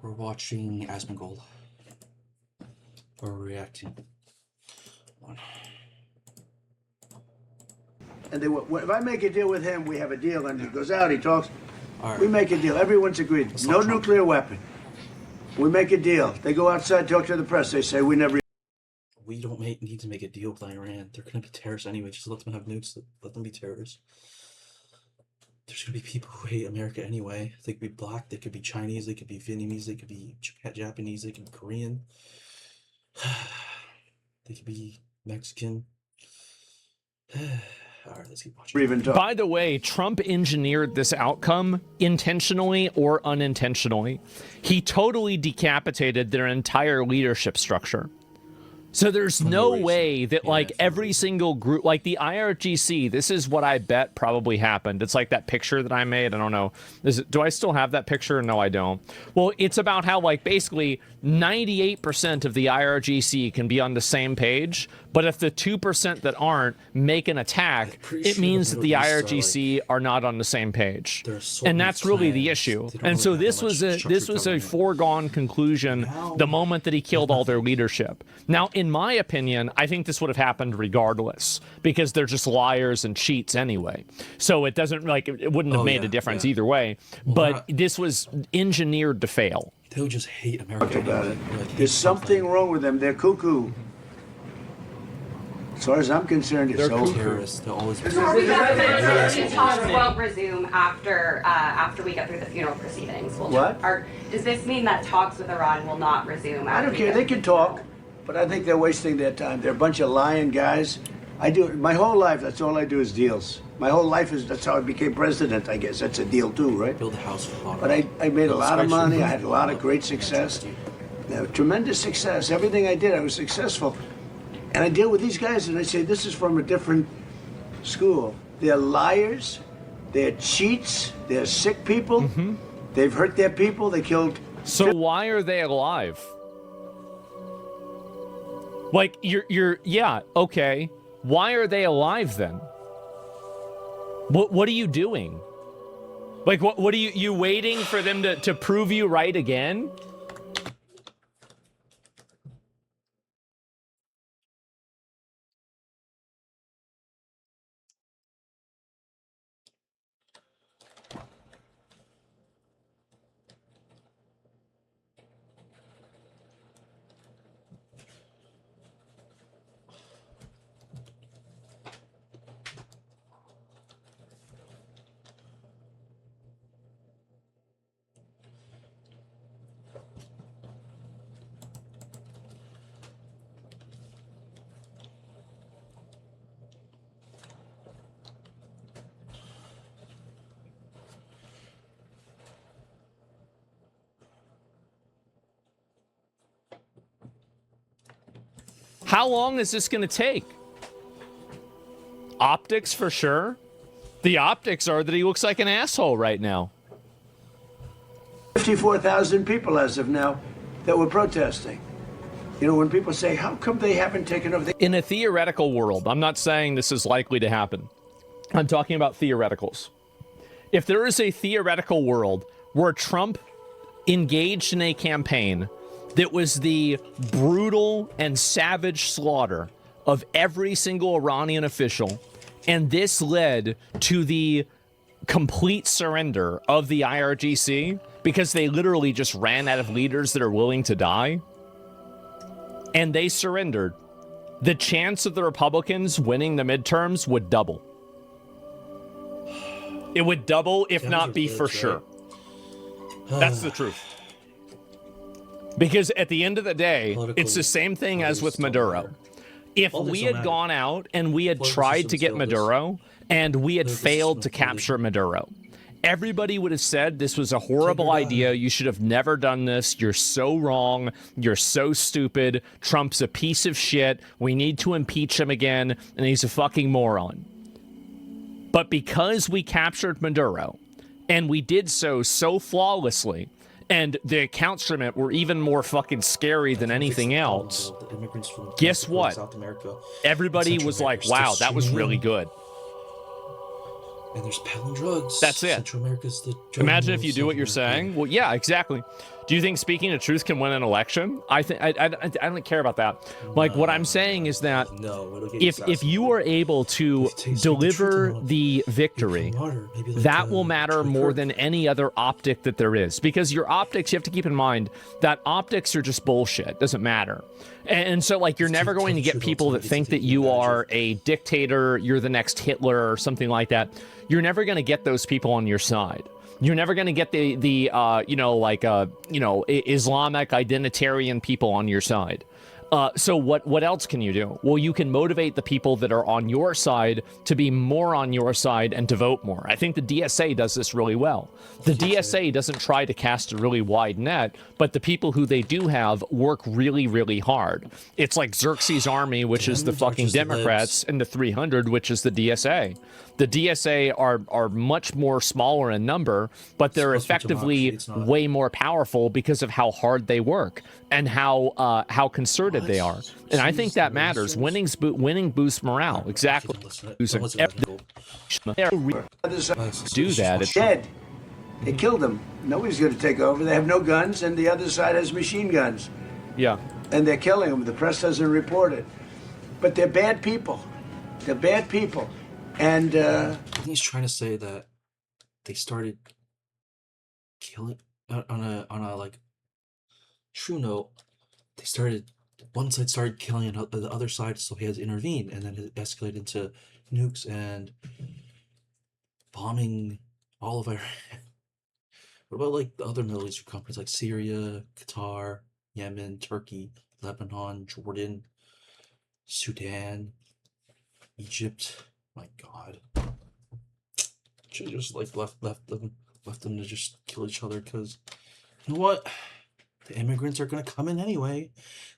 We're watching Asmongold. Or reacting. And if I make a deal with him, we have a deal, and he goes out, he talks. Right. We make a deal. Everyone's agreed. No nuclear weapon. We make a deal. They go outside, talk to the press. They say we never. We don't need to make a deal with Iran. They're going to be terrorists anyway. Just let them have nukes. Let them be terrorists. There's going to be people who hate America anyway. They could be black. They could be Chinese. They could be Vietnamese. They could be Japanese. They could be Korean. They could be Mexican. All right, let's keep watching. By the way, Trump engineered this outcome intentionally or unintentionally. He totally decapitated their entire leadership structure. So there's no way that like every single group, like the IRGC, this is what I bet probably happened. It's like that picture that I made. I don't know. Do I still have that picture? No, I don't. Well, it's about how like basically 98% of the IRGC can be on the same page, but if the 2% that aren't make an attack, it means that the IRGC are not on the same page. And that's really the issue. And so this was a foregone conclusion the moment that he killed all their leadership. Now, in my opinion, I think this would have happened regardless because they're just liars and cheats anyway. So it doesn't like it wouldn't have made a difference either way. But this was engineered to fail. They'll just hate America. About it. There's something wrong with them. They're cuckoo. As far as I'm concerned, it's so terrorists. They'll always be. Talks won't resume after we get through the funeral proceedings. Does this mean that talks with Iran will not resume? I don't care. They can talk, but I think they're wasting their time. They're a bunch of lying guys. I do my whole life. That's all I do is deals. My whole life is that's how I became president. I guess that's a deal too, right? Build a house for fun. But I made a lot of money. I had a lot of great success. Tremendous success. Everything I did, I was successful. And I deal with these guys, and I say, this is from a different school. They're liars. They're cheats. They're sick people. They've hurt their people. They killed. So why are they alive? Like yeah, okay. Why are they alive then? What are you doing? Like what are you waiting for them to prove you right again? How long is this going to take? Optics for sure. The optics are that he looks like an asshole right now. 54,000 people as of now that were protesting. You know, when people say, how come they haven't taken over? In a theoretical world, I'm not saying this is likely to happen. I'm talking about theoreticals. If there is a theoretical world where Trump engaged in a campaign that was the brutal and savage slaughter of every single Iranian official, and this led to the complete surrender of the IRGC because they literally just ran out of leaders that are willing to die, and they surrendered, the chance of the Republicans winning the midterms would double. It would double, if not be for sure. That's the truth. Because at the end of the day, it's the same thing as with Maduro. If we had gone out and we had tried to get Maduro and we had failed to capture Maduro, everybody would have said this was a horrible idea. You should have never done this. You're so wrong. You're so stupid. Trump's a piece of shit. We need to impeach him again, and he's a fucking moron. But because we captured Maduro, and we did so flawlessly, and the accounts from it were even more fucking scary than anything else, guess what? Everybody was like, wow, that was really good. And there's peddling drugs. That's it. Central America's the drug Imagine if you do what you're saying. Well, yeah, exactly. Do you think speaking the truth can win an election? I think I don't care about that. Like, what I'm saying is that if you are able to deliver the victory, that will matter more than any other optic that there is. Because your optics, you have to keep in mind that optics are just bullshit. Doesn't matter. And so, like, you're never going to get people that think that you are a dictator, you're the next Hitler or something like that. You're never going to get those people on your side. You're never going to get the Islamic identitarian people on your side. So what else can you do? Well, you can motivate the people that are on your side to be more on your side and to vote more. I think the DSA does this really well. The DSA doesn't try to cast a really wide net, but the people who they do have work really, really hard. It's like Xerxes' army, which is the fucking Democrats, and the 300, which is the DSA. The DSA are much more smaller in number, but they're effectively way more powerful because of how hard they work and how concerted they are. And I think that matters. Winning boosts morale. Exactly. Do that. It's dead. They killed him. Nobody's going to take over. They have no guns, and the other side has machine guns. Yeah. And they're killing them. The press doesn't report it. But they're bad people. They're bad people. And I think he's trying to say that they started killing on a like true note. They started, one side started killing the other side, so he had to intervene, and then it escalated into nukes and bombing all of Iran. What about like the other Middle Eastern countries like Syria, Qatar, Yemen, Turkey, Lebanon, Jordan, Sudan, Egypt? My God, should just like left them to just kill each other, because you know what? The immigrants are gonna come in anyway.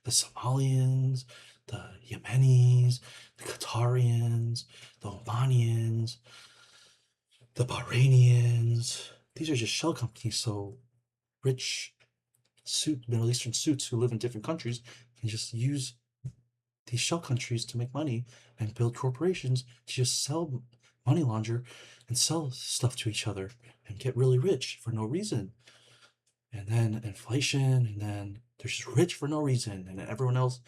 The Somalians, the Yemenis, the Qatarians, the Omanians, the Bahrainians. These are just shell companies. So rich Middle Eastern suits who live in different countries can just use these shell countries to make money and build corporations to just sell, money launder, and sell stuff to each other and get really rich for no reason. And then inflation, and then they're just rich for no reason. And then everyone else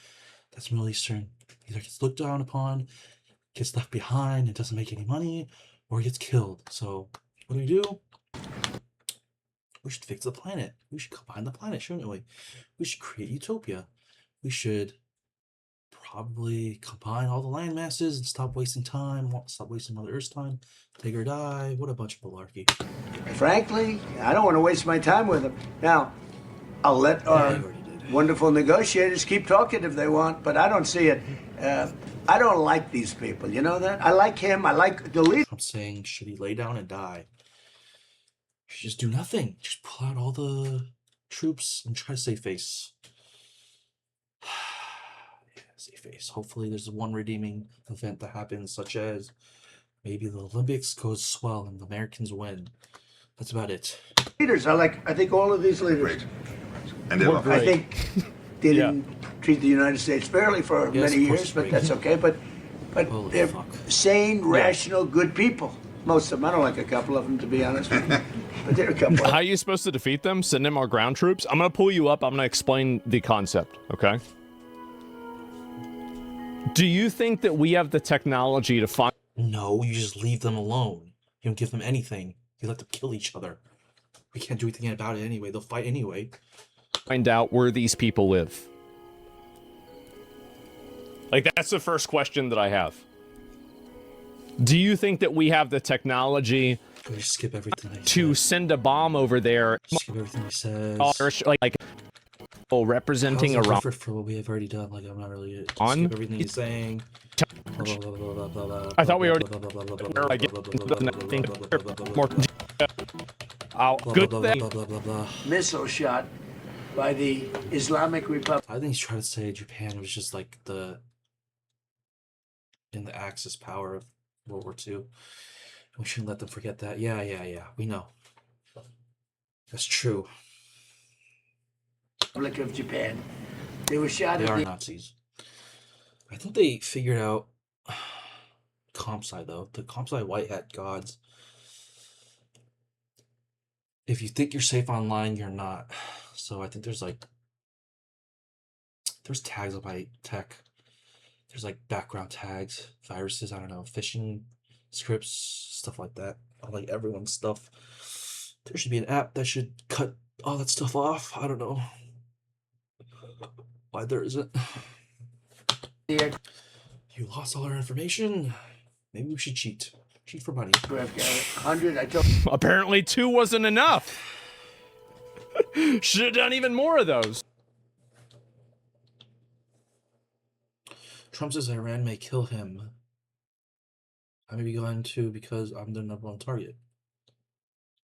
that's Middle Eastern either gets looked down upon, gets left behind, and doesn't make any money, or gets killed. So what do? We should fix the planet. We should combine the planet, shouldn't we? We should create utopia. We should probably combine all the land masses and stop wasting time, stop wasting Mother Earth's time, take or die. What a bunch of malarkey. Frankly, I don't want to waste my time with them. Now, I'll let our wonderful negotiators keep talking if they want, but I don't see it. I don't like these people, you know that? I like him, I like the leader. I'm saying, should he lay down and die? Should just do nothing. Just pull out all the troops and try to save face. Face. Hopefully there's one redeeming event that happens, such as maybe the Olympics goes swell and the Americans win. That's about it. Leaders, I think all of these leaders. Great. And I think they didn't treat the United States fairly for many years, but that's okay. But they're sane, rational, good people. Most of them. I don't like a couple of them, to be honest with you. But there are a couple. How are you supposed to defeat them? Send in our ground troops? I'm going to pull you up. I'm going to explain the concept, okay? Do you think that we have the technology to find... No, you just leave them alone. You don't give them anything. You let them kill each other. We can't do anything about it anyway. They'll fight anyway. Find out where these people live. Like, that's the first question that I have. Do you think that we have the technology skip everything to send a bomb over there? Skip everything he says. Like representing Iran. For what we have already done, like I'm not really skip everything he's saying. I thought we already more. Good thing. Missile shot by the Islamic Republic. I think he's trying to say Japan was just like in the Axis power of World War II. We shouldn't let them forget that. Yeah. We know. That's true. Republic of Japan. They were shot They at are Nazis. I think they figured out Comsci though. The Comsci white hat gods. If you think you're safe online, you're not. So I think there's tags on my tech. There's like background tags, viruses, I don't know, phishing scripts, stuff like that. On like everyone's stuff. There should be an app that should cut all that stuff off. I don't know why there isn't. You lost all our information. Maybe we should cheat. Cheat for money. 100. I told. Apparently 2 wasn't enough. Should have done even more of those. Trump says Iran may kill him. I may be going to because I'm the #1 target.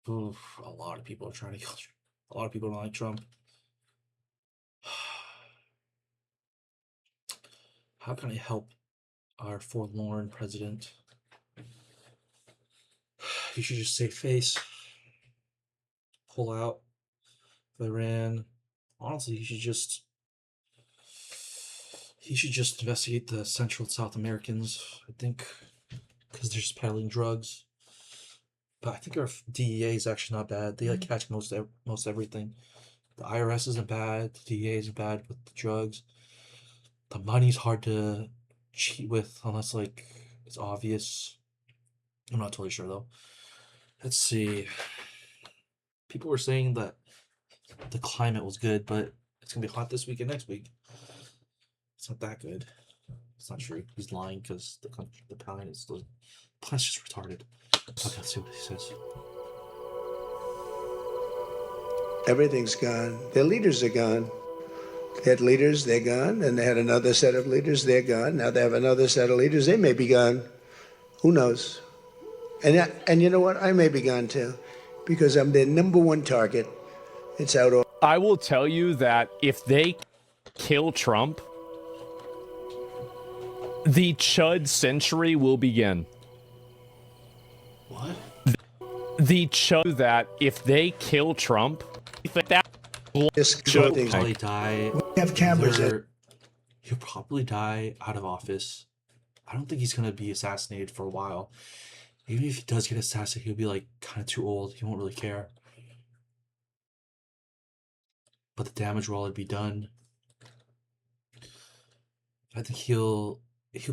Oof, a lot of people are trying to kill Trump. A lot of people don't like Trump. How can I help our forlorn president? You should just save face. Pull out of Iran. Honestly, he should just investigate the Central and South Americans, I think, because they're just peddling drugs. But I think our DEA is actually not bad. They like catch most everything. The IRS isn't bad. The DEA isn't bad with the drugs. The money's hard to cheat with unless like it's obvious. I'm not totally sure though. Let's see. People were saying that the climate was good, but it's gonna be hot this week and next week. It's not that good. It's not true. He's lying because the planet's just retarded. Okay, let's see what he says. Everything's gone. Their leaders are gone. They had leaders, they're gone. And they had another set of leaders, they're gone. Now they have another set of leaders, they may be gone. Who knows? And you know what? I may be gone too, because I'm their #1 target. It's out all. I will tell you that if they kill Trump, the Chud century will begin. What? The Chud that if they kill Trump, that He'll probably die. We have cameras. He'll probably die out of office. I don't think he's gonna be assassinated for a while. Even if he does get assassinated, he'll be like kind of too old. He won't really care. But the damage will already be done. I think he'll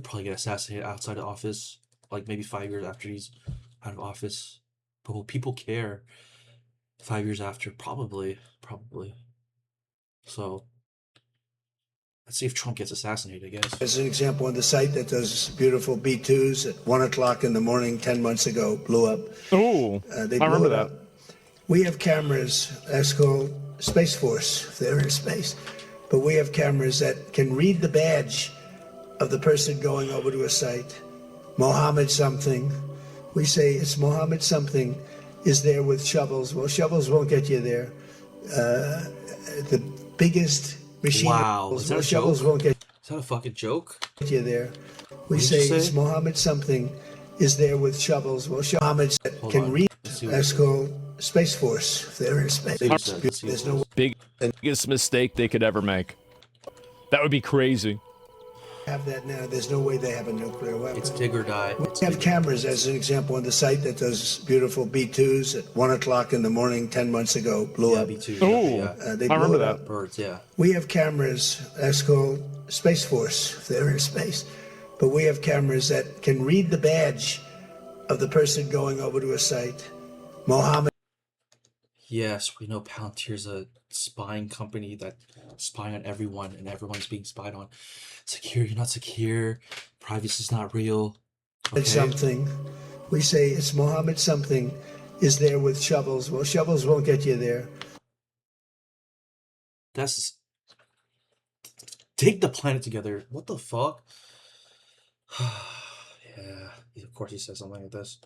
probably get assassinated outside of office, like maybe 5 years after he's out of office. But will people care 5 years after? Probably. So let's see if Trump gets assassinated, I guess. As an example, on the site that does beautiful B2s at 1 o'clock in the morning 10 months ago blew up. Oh, I remember that. We have cameras, that's called Space Force, if they're in space. But we have cameras that can read the badge of the person going over to a site. Mohammed something. We say it's Mohammed something is there with shovels. Well, shovels won't get you there. The biggest machine. Wow, is that a shovels joke? Won't get Is that a fucking joke? you there. We say it's Mohammed something is there with shovels. Well, Mohammed can read. That's called Space Force. If they're in space. There's no Biggest mistake they could ever make. That would be crazy. Have that now. There's no way they have a nuclear weapon. It's dig or die. We have cameras, as an example, on the site that does beautiful B2s at 1 o'clock in the morning 10 months ago blew up. B2. Oh, They I remember that. up. Birds, yeah. We have cameras, that's called Space Force, if they're in space. But we have cameras that can read the badge of the person going over to a site. Mohammed. Yes, we know Palantir's a spying company that's spying on everyone, and everyone's being spied on. Secure, you're not secure. Privacy's not real. Okay. Something. We say it's Mohammed something is there with shovels. Well, shovels won't get you there. That's dig the planet together. What the fuck? Yeah, of course he says something like this.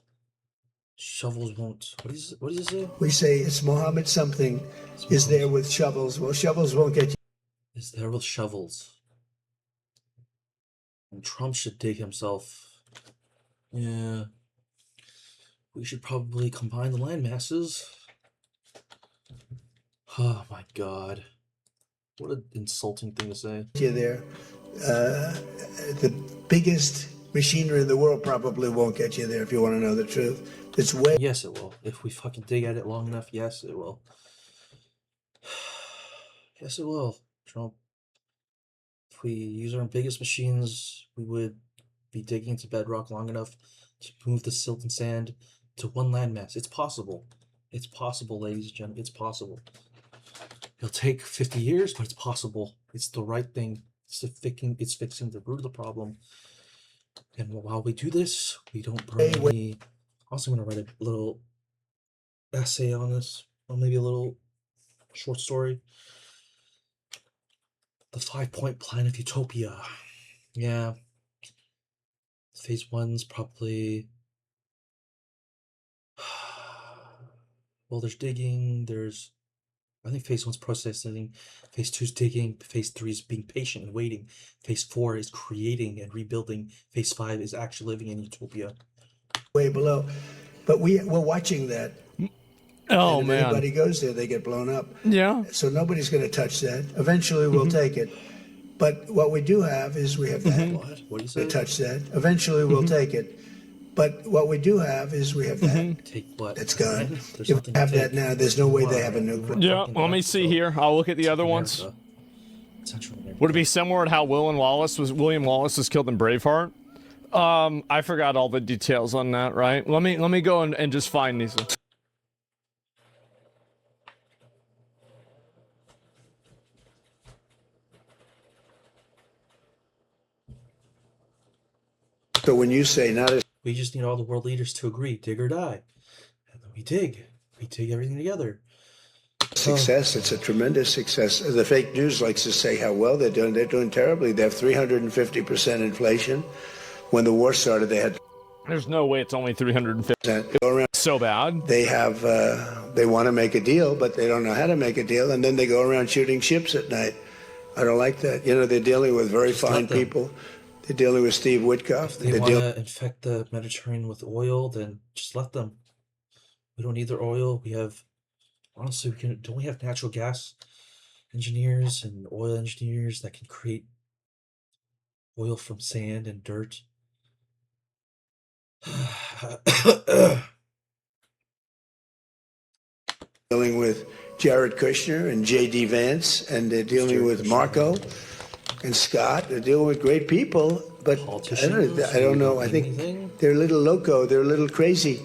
Shovels won't. What does it say? We say it's Mohammed something is there with shovels. Well, shovels won't get you. Is there with shovels? And Trump should dig himself. Yeah. We should probably combine the land masses. Oh my god. What an insulting thing to say. You there. The biggest machinery in the world probably won't get you there, if you want to know the truth. It's way. Yes, it will. If we fucking dig at it long enough, yes, it will. Yes, it will, Trump. If we use our biggest machines, we would be digging into bedrock long enough to move the silt and sand to one landmass. It's possible. It's possible, ladies and gentlemen. It's possible. It'll take 50 years, but it's possible. It's the right thing. It's fixing the root of the problem. And while we do this, we don't burn any. Also, I'm going to write a little essay on this, or maybe a little short story. The 5-point plan of utopia. Yeah. Phase 1's probably. Well, there's digging, I think phase 1's processing, phase 2's digging, phase 3 is being patient and waiting, phase 4 is creating and rebuilding, phase 5 is actually living in utopia. Way below. But we're watching that. Oh, and if man. anybody goes there, they get blown up. Yeah. So nobody's going to touch that. Eventually, we'll take it. But what we do have is we have that. What do you say? Touch that. Eventually, we'll take it. But what we do have is we have that. Take what? That's gone. There's If nothing we have to that take. now, there's no way they have a nuclear. Yeah, let me see here. I'll look at the other ones. America. Central America. Would it be similar to how William Wallace was killed in Braveheart? I forgot all the details on that, right? Let me go and just find these. So when you say not as We just need all the world leaders to agree, dig or die. And then we dig. We dig everything together. success, it's a tremendous success. The fake news likes to say how well they're doing. They're doing terribly. They have 350% inflation. When the war started, they had. There's no way it's only 350. Go around. So bad. They have. They want to make a deal, but they don't know how to make a deal, and then they go around shooting ships at night. I don't like that. You know, they're dealing with very fine people. They're dealing with Steve Witkoff. If they want to infect the Mediterranean with oil, then just let them. We don't need their oil. We have, honestly, don't we have natural gas engineers and oil engineers that can create oil from sand and dirt? Dealing with Jared Kushner and J.D. Vance, and they're dealing with Marco and Scott. They're dealing with great people, but I don't know. I think they're a little loco. They're a little crazy.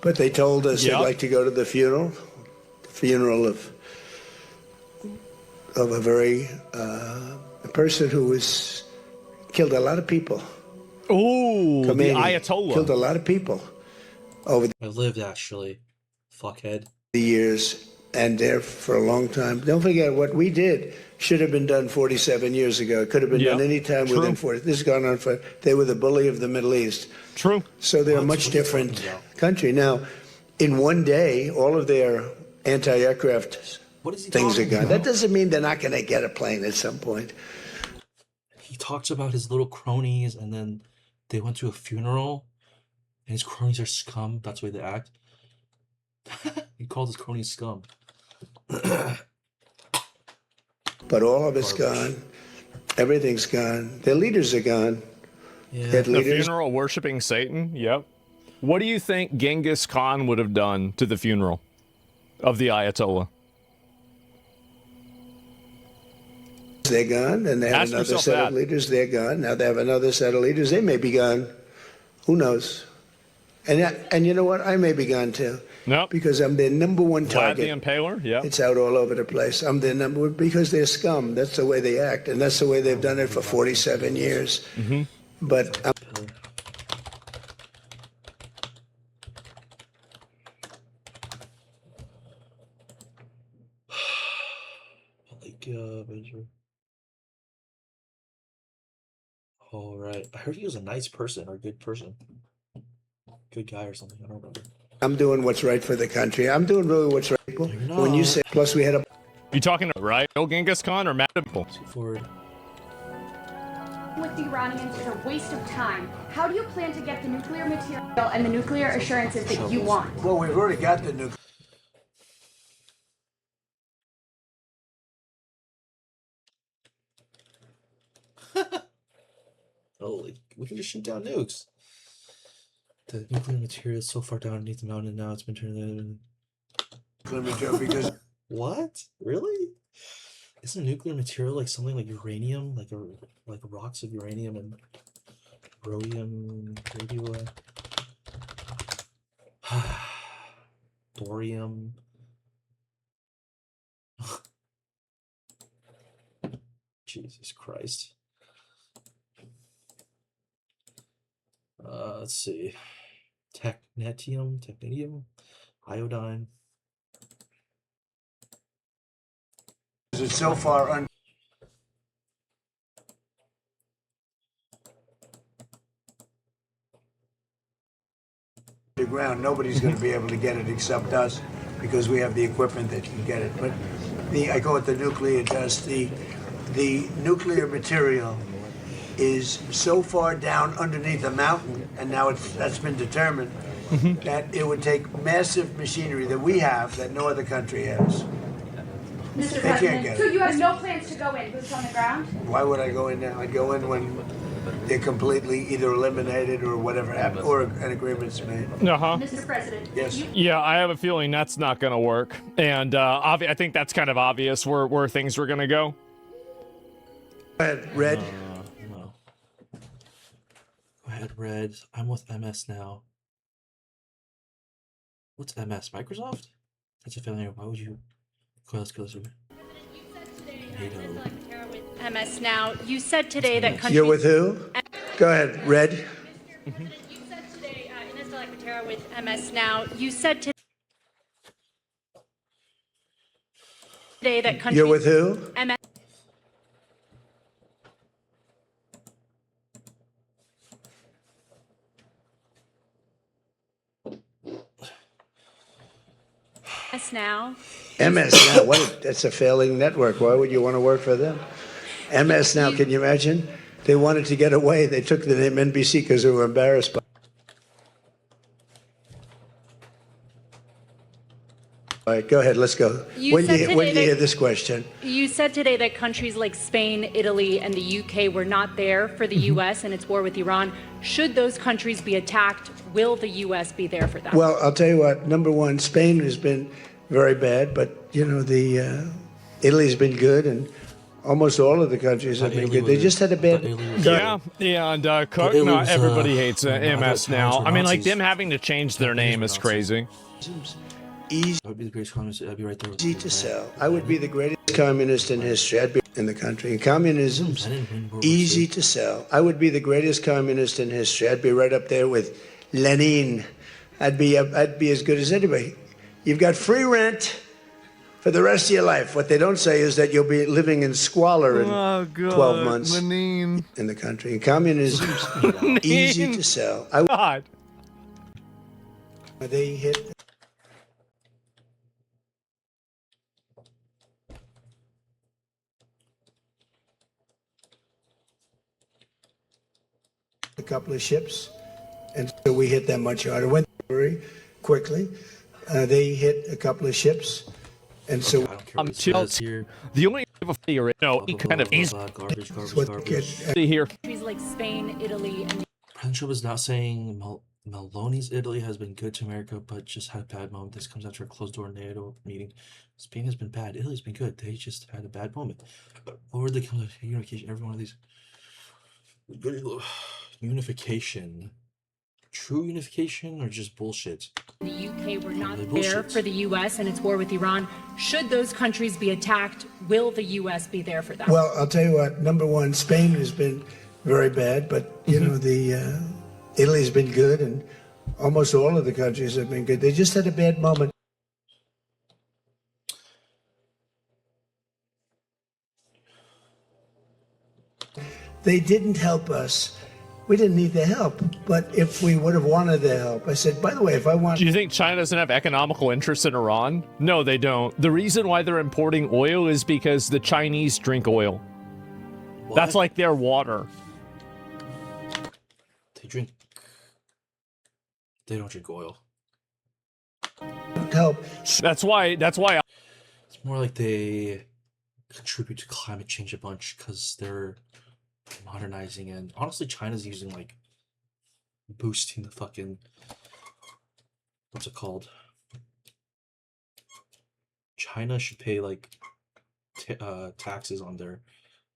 But they told us they'd like to go to the funeral of a very a person who was killed a lot of people. Ooh, the Ayatollah killed a lot of people over I lived actually, fuckhead. the years, and there for a long time. Don't forget what we did should have been done 47 years ago. It could have been done any time within 40. This has gone on for. They were the bully of the Middle East. True. So they're a much different country now. In one day, all of their anti-aircraft things are gone. That doesn't mean they're not going to get a plane at some point. He talks about his little cronies, and then they went to a funeral, and his cronies are scum. That's the way they act. He called his cronies scum. But all of it's gone. Everything's gone. Their leaders are gone. Yeah. Their The leaders. funeral worshiping Satan. Yep. What do you think Genghis Khan would have done to the funeral of the Ayatollah? They're gone, and they have Ask another yourself set that. of leaders. They're gone. Now they have another set of leaders. They may be gone. Who knows? And you know what? I may be gone too. Nope. Because I'm their number one Vlad the target. Impaler. Yeah. It's out all over the place. I'm their number one because they're scum. That's the way they act, and that's the way they've done it for 47 years. Mm-hmm. But All right. I heard he was a nice person or a good person. Good guy or something. I don't remember. I'm doing what's right for the country. I'm doing really what's right, people. you're When you not. say, plus we had a. You talking right? No Genghis Khan or Matt people? Forward. With the Iranians is a waste of time. How do you plan to get the nuclear material and the nuclear assurances that you want? Well, we've already got the nuclear. Holy, we can just shoot down nukes. The nuclear material is so far down underneath the mountain now it's been turned in. Nuclear material because What? Really? Isn't nuclear material like something like uranium, like rocks of uranium and rhodium, radio, thorium? Jesus Christ. Let's see. Technetium, iodine. It's so far underground, nobody's going to be able to get it except us, because we have the equipment that can get it. But I call it the nuclear dust. The nuclear material is so far down underneath the mountain, and now that's been determined, that it would take massive machinery that we have that no other country has. Mr. They can't get So it. you have no plans to go in, boots on the ground? Why would I go in now? I'd go in when they're completely either eliminated or whatever happened, or an agreement's made. Mr. President. Yes. Yeah, I have a feeling that's not going to work, and I think that's kind of obvious where things were going to go. Go ahead, Red. No. Go ahead, Red. I'm with MS now. What's MS? Microsoft? That's a failure. Why would you? Let's go. MS now. You said today that countries... You're with who? Go ahead, Red. You said today, Ines de la Cuetara with MS now. You said today that countries... You're with who? MS... now. MS Now. That's a failing network. Why would you want to work for them? MS Now. Can you imagine? They wanted to get away. They took the name NBC because they were embarrassed by. All right, go ahead. Let's go. When do you hear this question? You said today that countries like Spain, Italy, and the UK were not there for the U.S. and its war with Iran. Should those countries be attacked, will the U.S. be there for them? Well, I'll tell you what. Number one, Spain has been very bad, but you know Italy's been good, and almost all of the countries have been good. They just had a bad. Yeah, and Cook, not everybody hates MS now. I mean, like them having to change their name is crazy. Easy. I would be the greatest communist. I'd be right there. Easy to sell. I would be the greatest communist in history. I'd be in the country. And communism's easy to sell. I would be the greatest communist in history. I'd be right up there with Lenin. I'd be as good as anybody. You've got free rent for the rest of your life. What they don't say is that you'll be living in squalor in 12 months in the country. And communism's easy to sell. They hit. A couple of ships, and so we hit them much harder. Went very quickly. They hit a couple of ships, and so the only kind of easy here. Countries like Spain, Italy, and President Trump is not saying Meloni's Italy has been good to America, but just had a bad moment. This comes after a closed-door NATO meeting. Spain has been bad. Italy's been good. They just had a bad moment. What were they coming to unification? Every one of these unification, true unification, or just bullshit? The UK were not there for the US and its war with Iran. Should those countries be attacked, will the US be there for them? Well, I'll tell you what. Number one, Spain has been very bad, but you know Italy's been good, and almost all of the countries have been good. They just had a bad moment. They didn't help us. We didn't need the help, but if we would have wanted the help, I said, by the way, if I want... Do you think China doesn't have economical interest in Iran? No, they don't. The reason why they're importing oil is because the Chinese drink oil. What? That's like their water. They don't drink oil. Help. That's why. It's more like they contribute to climate change a bunch because they're modernizing, and honestly China's using like boosting the fucking, what's it called? China should pay like taxes on their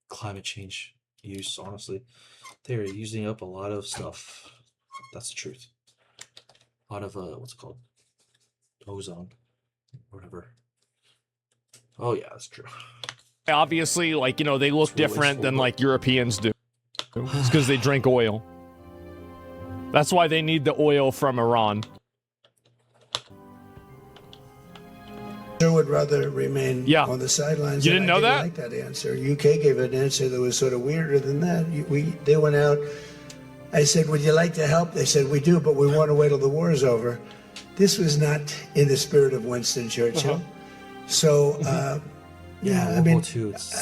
climate change use. Honestly, they are using up a lot of stuff. That's the truth. A lot of what's it called? Ozone, or whatever. Oh yeah, that's true. Obviously, like, you know, they look different than like Europeans do. It's because they drink oil. That's why they need the oil from Iran. Would rather remain on the sidelines. You didn't know that? I like that answer. UK gave an answer that was sort of weirder than that. They went out. I said, would you like to help? They said, we do, but we want to wait till the war is over. This was not in the spirit of Winston Churchill. So, yeah, I mean,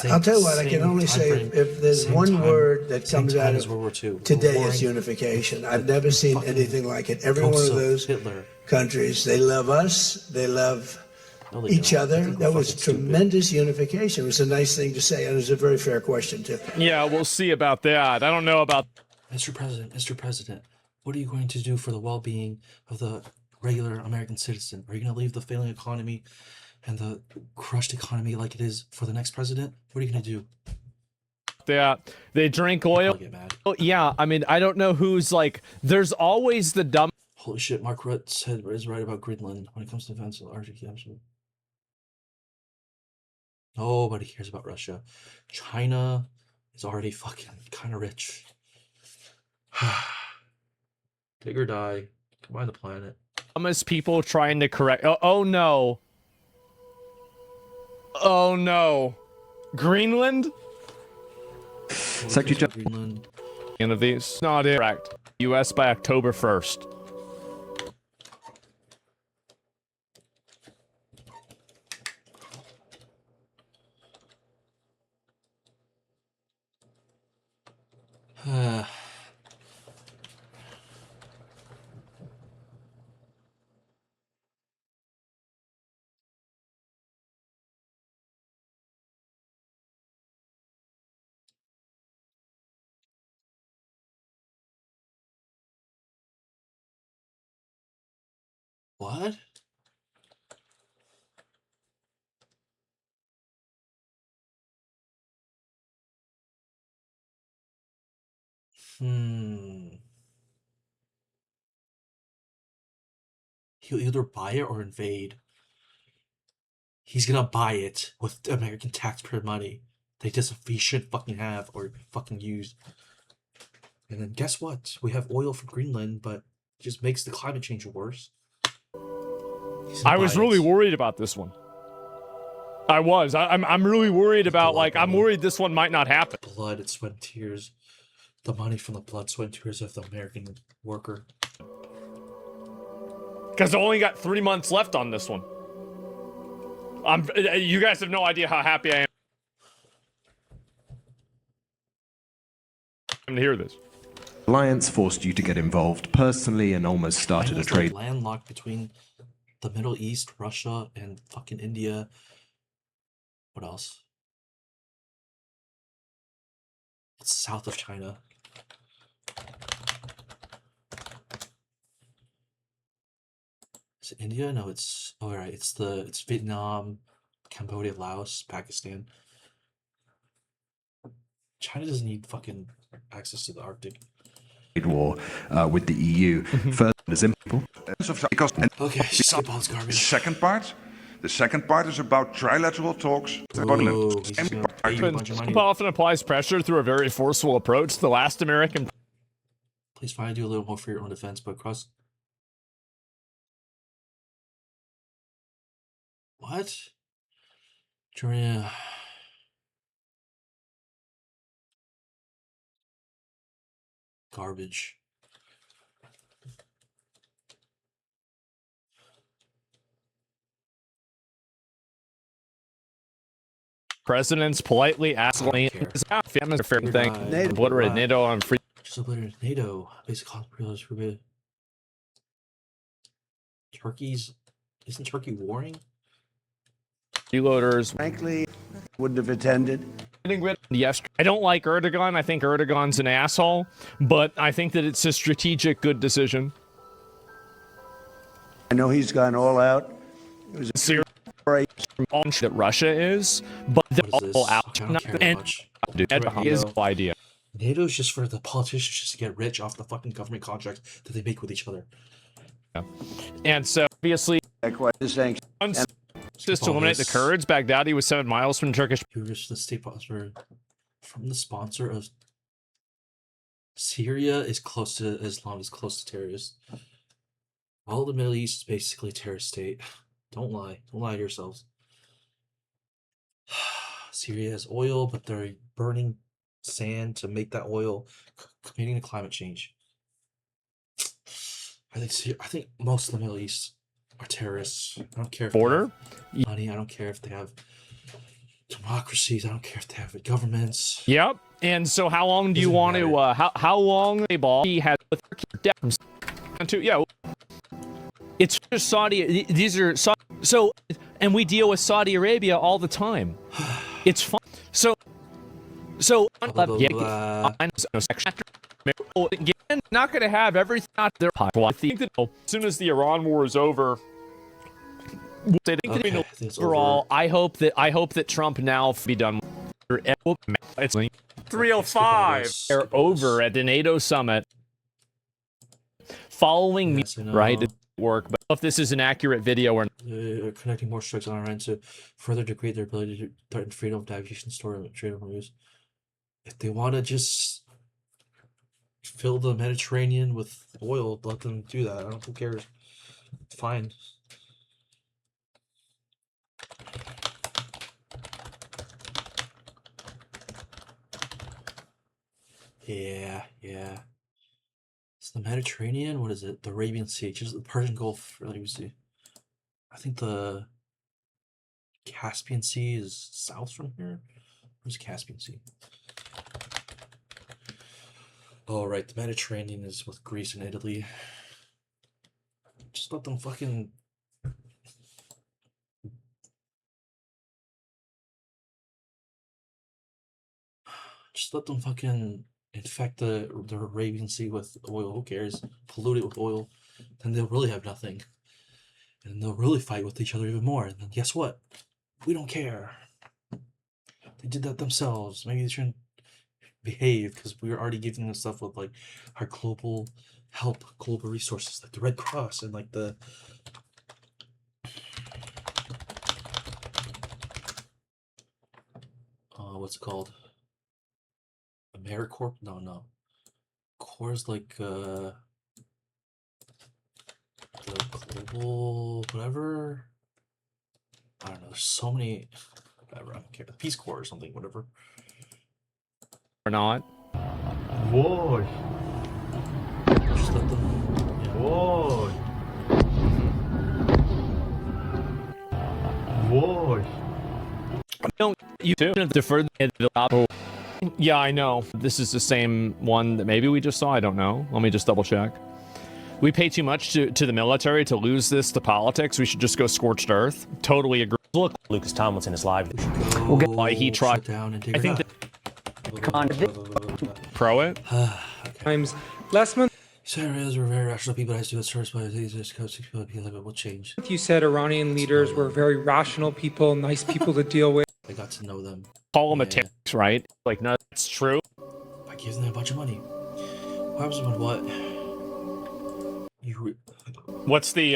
I'll tell you what, I can only say if there's one word that comes out of World War II, today is unification. I've never seen anything like it. Every one of those countries, they love us, they love each other. That was tremendous unification. It was a nice thing to say, and it was a very fair question, too. Yeah, we'll see about that. I don't know about... Mr. President, what are you going to do for the well-being of the regular American citizen? Are you going to leave the failing economy and the crushed economy like it is for the next president? What are you going to do? Yeah, they drink oil. Get mad. Oh, yeah, I mean, I don't know who's like... There's always the dumb... Holy shit, Mark Rutte is right about Greenland when it comes to defense of the Arctic. Absolutely. Nobody cares about Russia. China is already fucking kind of rich. Take or die. Combine the planet. Dumbest people trying to correct... Oh no. Oh no. Greenland? Secretary Greenland. One of these. Not correct. U.S. by October 1st. What? He'll either buy it or invade. He's gonna buy it with American taxpayer money. He should fucking have or fucking use. And then guess what? We have oil from Greenland, but it just makes the climate change worse. I was really worried about this one. I was. I'm really worried about, like, I'm worried this one might not happen. Blood and sweat and tears. The money from the blood, sweat, and tears of the American worker. Because I only got 3 months left on this one. You guys have no idea how happy I am to hear this. Alliance forced you to get involved personally and almost started a trade. Like landlocked between the Middle East, Russia, and fucking India. What else? It's south of China. Is it India? No, it's alright. It's Vietnam, Cambodia, Laos, Pakistan. China doesn't need fucking access to the Arctic. War with the EU. Further, simple. Okay, skip all this garbage. The second part is about trilateral talks. Trump often applies pressure through a very forceful approach. The last American... Please find do a little more for your own defense, but cross... What? Jordan... Garbage. Presidents politely ask families a fair thing. Obliterate NATO on free. Just obliterate NATO. Basic hospitals forbid. Isn't Turkey warring? Freeloaders. Frankly, wouldn't have attended. Yes, I don't like Erdogan. I think Erdogan's an asshole, but I think that it's a strategic good decision. I know he's gone all out. It was that Russia is, but they're all out. Okay, I don't care that much. Is no idea. NATO is just for the politicians just to get rich off the fucking government contracts that they make with each other. Yeah. And so, obviously, just to eliminate the Kurds, Baghdadi was 7 miles from Turkish. He was the state sponsor from the sponsor of Syria is close to Islam, is close to terrorists. All the Middle East is basically a terrorist state. Don't lie to yourselves. Syria has oil, but they're burning sand to make that oil, committing to climate change. I think most of the Middle East are terrorists. I don't care if border money. I don't care if they have democracies. I don't care if they have governments. Yep. And so, how long do you want to? How long a ball he has with Turkey? Yeah. It's just Saudi. These are so, and we deal with Saudi Arabia all the time. It's fun. So, not going to have everything out there. I think that as soon as the Iran war is over, overall, I hope that Trump now be done. It's 305. They're over at the NATO summit. Following me, right? Work, but if this is an accurate video or connecting more strikes on our end to further degrade their ability to threaten freedom of navigation, store, and trade of news. If they want to just fill the Mediterranean with oil, let them do that. I don't. Who cares? It's fine. Yeah. It's the Mediterranean. What is it? The Arabian Sea, just the Persian Gulf. Let me see. I think the Caspian Sea is south from here. Where's Caspian Sea? Oh, right. The Mediterranean is with Greece and Italy. Just let them fucking. Just let them fucking infect the Arabian Sea with oil. Who cares? Pollute it with oil. Then they'll really have nothing. And they'll really fight with each other even more. And then guess what? We don't care. They did that themselves. Maybe they shouldn't behave because we were already giving them stuff with like our global help, global resources like the Red Cross and like the what's it called? AmeriCorps? No. Corps is like the global whatever. I don't know. There's so many. Whatever. I don't care. The Peace Corps or something. Whatever. Or not. Whoa. Just let them. Yeah. Whoa. Whoa. Don't you defer the Yeah, I know. This is the same one that maybe we just saw. I don't know. Let me just double check. We pay too much to the military to lose this to politics. We should just go scorched earth. Totally agree. Look, Lucas Tomlinson is live. We'll get why he tried down and take I think pro it. Times last month. Saudis were very rational people. I do it first, but these people will change. You said Iranian leaders were very rational people, nice people to deal with. I got to know them. Call them a terrorist, right? Like, no, it's true. By giving them a bunch of money. What happens when what? What's the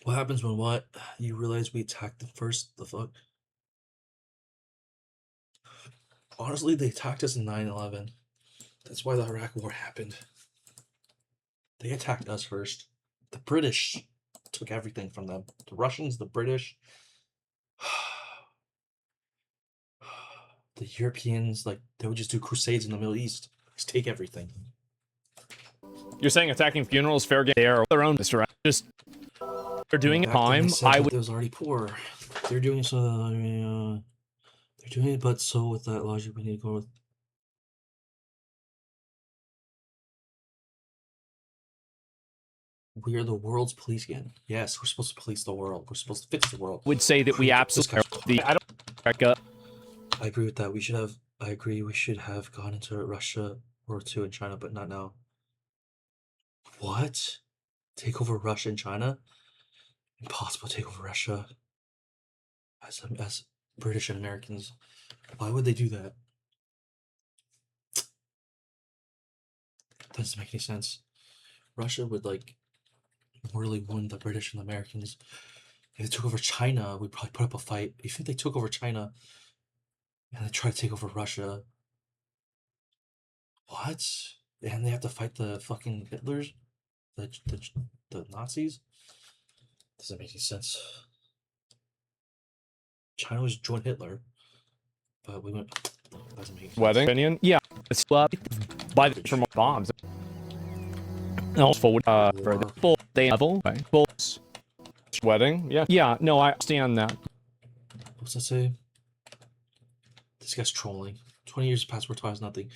What happens when what? You realize we attacked them first? The fuck? Honestly, they attacked us in 9/11. That's why the Iraq War happened. They attacked us first. The British took everything from them. The Russians, the British, the Europeans, like, they would just do crusades in the Middle East. Just take everything. You're saying attacking funerals fair game? They are their own, Mr. Just they're doing it time. I would. It was already poor. They're doing so. They're doing it, but so with that logic, we need to go with. We are the world's police again. Yes, we're supposed to police the world. We're supposed to fix the world. Would say that we absolutely. I agree with that. We should have. I agree. We should have gone into Russia War II and China, but not now. What? Take over Russia and China? Impossible to take over Russia. as British and Americans. Why would they do that? Doesn't make any sense. Russia would like mortally wound the British and the Americans. If they took over China, we'd probably put up a fight. You think they took over China and they try to take over Russia? What? And they have to fight the fucking Hitlers? The Nazis? Doesn't make any sense. China was joined Hitler, but we went. Doesn't make sense. Wedding opinion? Yeah, it's by the from bombs. No, for the full day level. Full wedding. Yeah, yeah. No, I understand that. What's that say? This guy's trolling. 20 years past where twice nothing.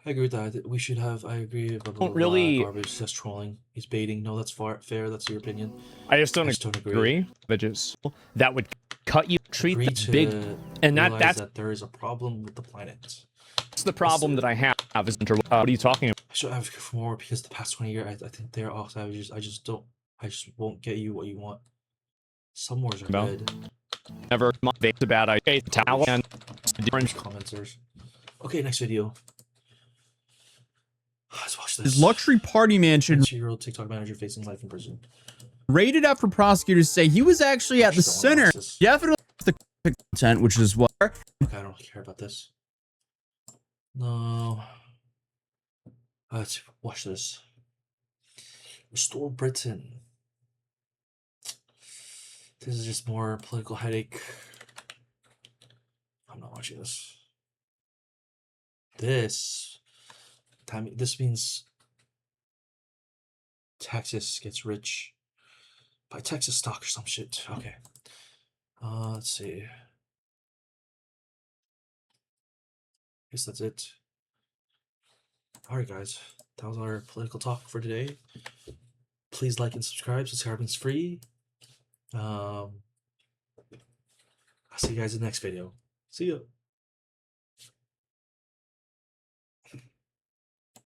I agree with that. We should have. I agree. Blah, blah, blah, Don't really garbage. That's trolling. He's baiting. No, that's fair. That's your opinion. I just don't agree. That would cut you. Treat the big, and that's that there is a problem with the planet. That's the problem that I have. Is what are you talking about? I should advocate for more because the past 20 years, I think they're all savages. I just won't get you what you want. Some wars are good. Never motivate about I towel and different commenters. Okay, next video. Let's watch this. His luxury party mansion. 2-year-old TikTok manager facing life in prison. Rated after prosecutors say he was actually at the center. Definitely the content, which is what. Okay, I don't care about this. No. Let's watch this. Restore Britain. This is just more political headache. I'm not watching this. This means Texas gets rich. Buy Texas stock or some shit. Okay. Let's see. Guess that's it. Alright guys, that was our political talk for today. Please like and subscribe. Subscribing's free. I'll see you guys in the next video. See ya.